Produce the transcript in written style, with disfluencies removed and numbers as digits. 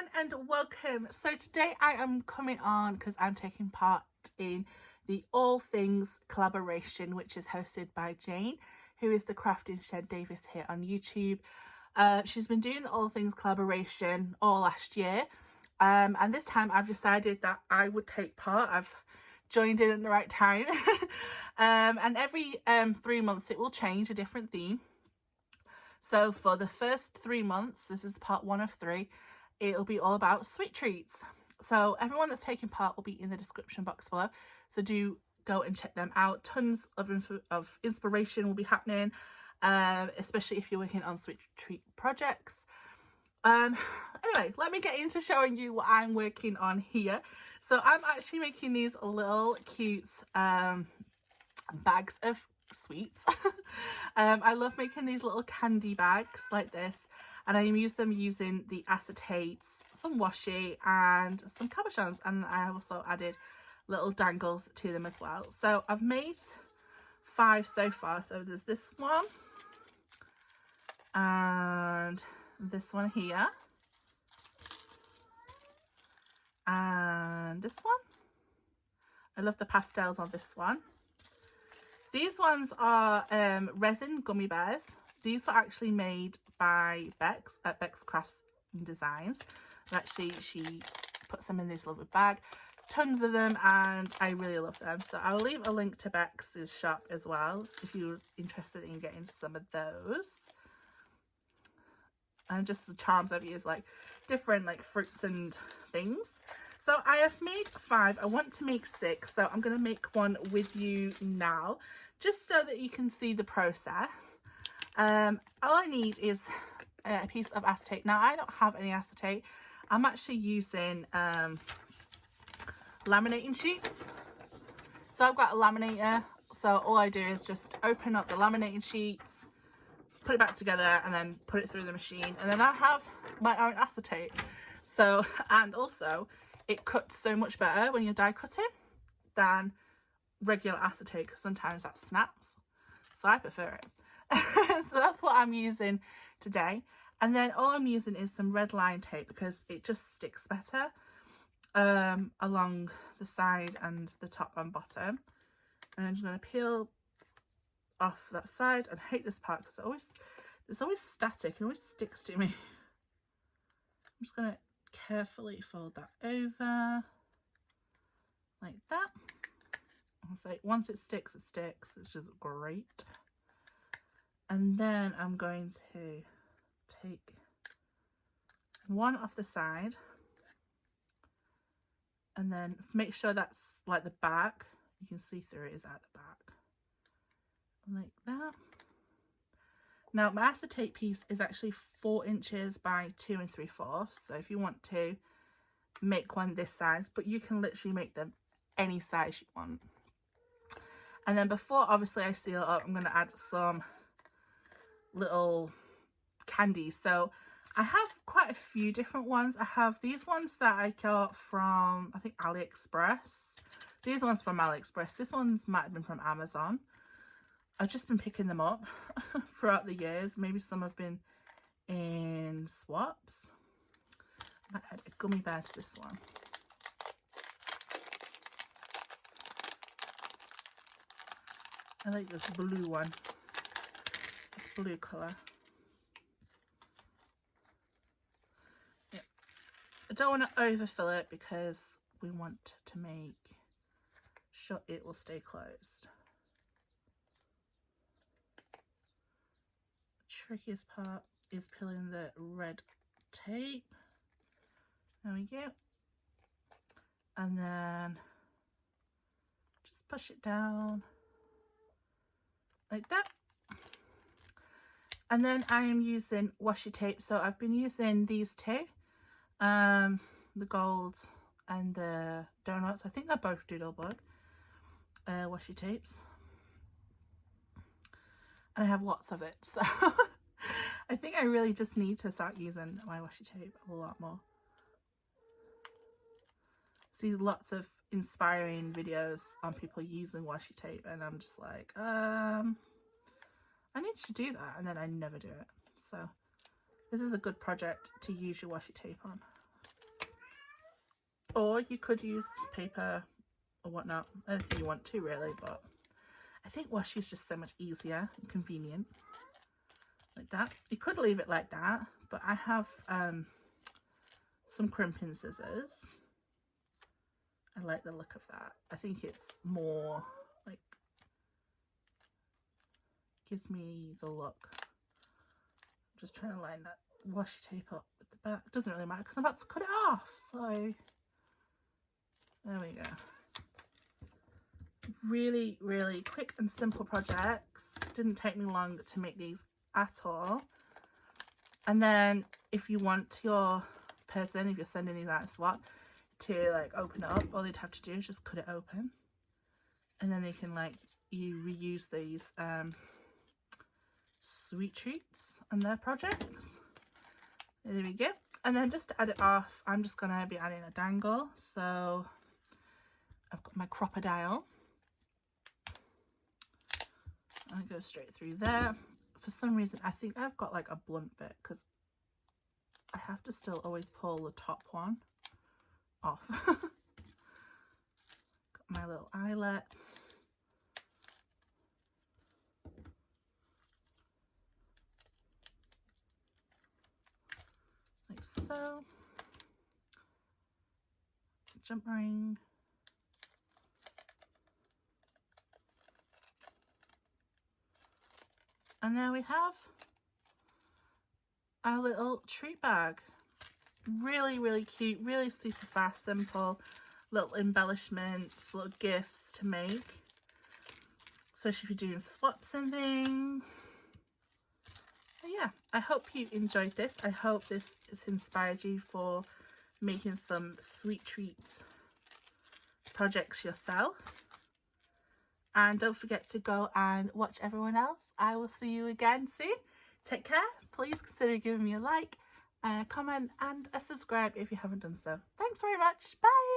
everyone and welcome. So today I am coming on because I'm taking part in the All Things collaboration, which is hosted by Jane, who is the Crafting Shed Davis here on YouTube. She's been doing the All Things collaboration all last year, and this time I've decided that I would take part. I've joined in at the right time. And every 3 months it will change a different theme. So for the first 3 months, this is part 1 of 3, it'll be all about sweet treats. So everyone that's taking part will be in the description box below, so do go and check them out. Tons of inspiration will be happening, especially if you're working on sweet treat projects. Anyway, let me get into showing you what I'm working on here. So I'm actually making these little cute bags of sweets. I love making these little candy bags like this, and I use them using the acetates, some washi and some cabochons, and I also added little dangles to them as well. So I've made 5 so far. So there's this one and this one here and this one. I love the pastels on this one. These ones are resin gummy bears. These were actually made by Bex at Bex Crafts and Designs. Actually, she puts them in this lovely bag. Tons of them, and I really love them. So I'll leave a link to Bex's shop as well if you're interested in getting some of those. And just the charms I've used, like different like fruits and things. So I have made 5. I want to make 6, so I'm going to make one with you now, just so that you can see the process. All I need is a piece of acetate. Now I don't have any acetate. I'm actually using laminating sheets. So I've got a laminator, so all I do is just open up the laminating sheets, put it back together, and then put it through the machine, and then I have my own acetate. So, and also it cuts so much better when you're die cutting than regular acetate, because sometimes that snaps, so I prefer it. So that's what I'm using today. And then all I'm using is some red line tape, because it just sticks better along the side and the top and bottom. And I'm just going to peel off that side, and I hate this part because it's always static, it always sticks to me. I'm just going to carefully fold that over like that. So once it sticks, it's just great. And then I'm going to take one off the side and then make sure that's like the back, you can see through it is at the back, like that. Now my acetate piece is actually 4 inches by 2 3/4, so if you want to make one this size, but you can literally make them any size you want. And then before obviously I seal it up, I'm going to add some little candies. So I have quite a few different ones. I have these ones that I got from, I think, AliExpress. These ones from AliExpress. This one's might have been from Amazon. I've just been picking them up throughout the years. Maybe some have been in swaps. I might add a gummy bear to this one. I like this blue one. This blue colour. Yeah. I don't want to overfill it because we want to make sure it will stay closed. Trickiest part is peeling the red tape. There we go. And then just push it down like that. And then I am using washi tape. So I've been using these 2, the gold and the donuts. I think they're both Doodlebug washi tapes. And I have lots of it, so I think I really just need to start using my washi tape a lot more. See lots of inspiring videos on people using washi tape, and I'm just like, I need to do that, and then I never do it. So this is a good project to use your washi tape on. or you could use paper or whatnot, anything you want to really, but I think washi is just so much easier and convenient. Like that. You could leave it like that, but I have some crimping scissors. I like the look of that. I think it's more like, gives me the look. I'm just trying to line that washi tape up with the back. It doesn't really matter because I'm about to cut it off, so there we go. Really, really quick and simple projects. Didn't take me long to make these at all. And then if you want your person, if you're sending these out to swap, to like open it up, all they'd have to do is just cut it open, and then they can like you reuse these sweet treats on their projects. There we go. And then just to add it off, I'm just gonna be adding a dangle. So I've got my crocodile. I go straight through there. For some reason, I think I've got like a blunt bit because I have to still always pull the top one off. Got my little eyelet. Like so. Jump ring. And there we have our little treat bag. Really, really cute, really super fast, simple, little embellishments, little gifts to make, especially if you're doing swaps and things. But yeah, I hope you enjoyed this. I hope this has inspired you for making some sweet treat projects yourself. And don't forget to go and watch everyone else. I will see you again soon. Take care. Please consider giving me a like, a comment and a subscribe if you haven't done so. Thanks very much. Bye.